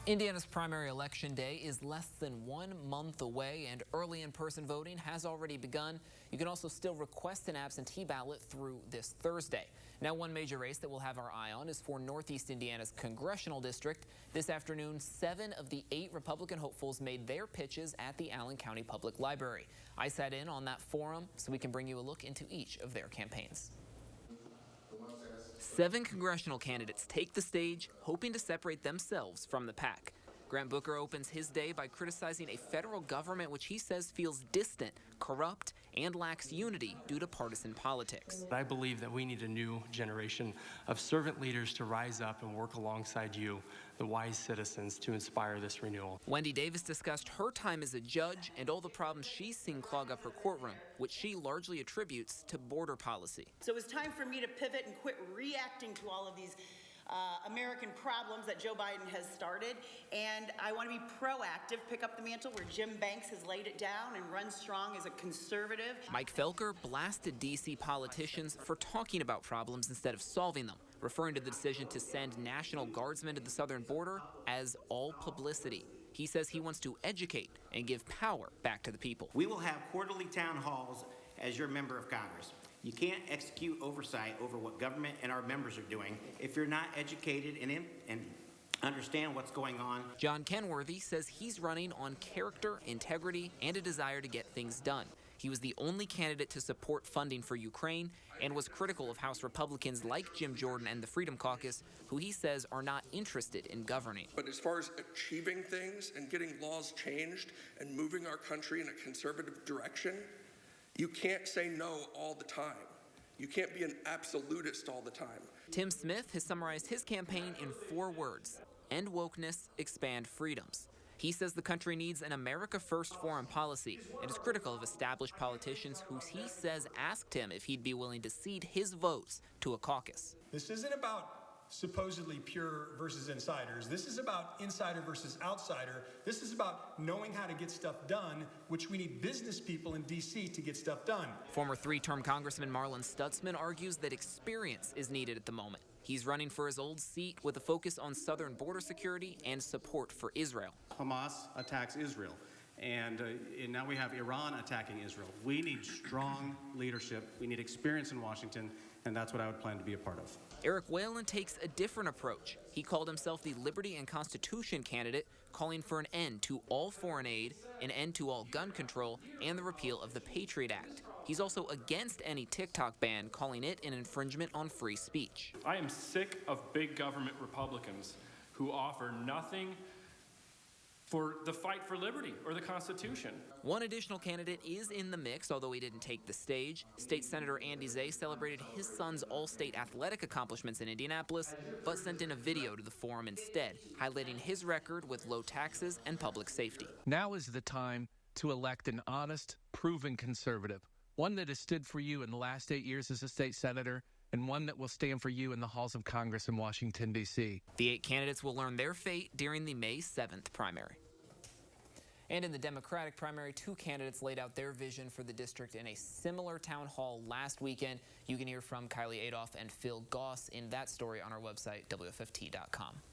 Indiana's primary election day is less than 1 month away, and early in-person voting has already begun. You can also still request an absentee ballot through this Thursday. Now, one major race that we'll have our eye on is for Northeast Indiana's congressional district. This afternoon, 7 of the 8 Republican hopefuls made their pitches at the Allen County Public Library. I sat in on that forum so we can bring you a look into each of their campaigns. 7 congressional candidates take the stage, hoping to separate themselves from the pack. Grant Booker opens his day by criticizing a federal government which he says feels distant, corrupt, and lacks unity due to partisan politics. I believe that we need a new generation of servant leaders to rise up and work alongside you, the wise citizens, to inspire this renewal. Wendy Davis discussed her time as a judge and all the problems she's seen clog up her courtroom, which she largely attributes to border policy. So it was time for me to pivot and quit reacting to all of these American problems that Joe Biden has started, and I want to be proactive, pick up the mantle where Jim Banks has laid it down and run strong as a conservative. Mike Felker blasted D.C. politicians for talking about problems instead of solving them, referring to the decision to send National Guardsmen to the southern border as all publicity. He says he wants to educate and give power back to the people. We will have quarterly town halls as your member of Congress. You can't execute oversight over what government and our members are doing if you're not educated and understand what's going on. John Kenworthy says he's running on character, integrity, and a desire to get things done. He was the only candidate to support funding for Ukraine and was critical of House Republicans like Jim Jordan and the Freedom Caucus, who he says are not interested in governing. But as far as achieving things and getting laws changed and moving our country in a conservative direction, you can't say no all the time. You can't be an absolutist all the time. Tim Smith has summarized his campaign in 4 words: end wokeness, expand freedoms. He says the country needs an America First foreign policy and is critical of established politicians who he says asked him if he'd be willing to cede his votes to a caucus. This isn't about supposedly pure versus insiders. This is about insider versus outsider. This is about knowing how to get stuff done, which we need business people in D.C. to get stuff done. Former 3-term Congressman Marlon Stutzman argues that experience is needed at the moment. He's running for his old seat with a focus on southern border security and support for Israel. Hamas attacks Israel, and now we have Iran attacking Israel. We need strong leadership. We need experience in Washington, and that's what I would plan to be a part of. Eric Whalen takes a different approach. He called himself the Liberty and Constitution candidate, calling for an end to all foreign aid, an end to all gun control, and the repeal of the Patriot Act. He's also against any TikTok ban, calling it an infringement on free speech. I am sick of big government Republicans who offer nothing for the fight for liberty or the Constitution. One additional candidate is in the mix, although he didn't take the stage. State Senator Andy Zay celebrated his son's all-state athletic accomplishments in Indianapolis, but sent in a video to the forum instead, highlighting his record with low taxes and public safety. Now is the time to elect an honest, proven conservative, one that has stood for you in the last 8 years as a state senator, and one that will stand for you in the halls of Congress in Washington, D.C. The 8 candidates will learn their fate during the May 7th primary. And in the Democratic primary, 2 candidates laid out their vision for the district in a similar town hall last weekend. You can hear from Kylie Adolph and Phil Goss in that story on our website, WFFT.com.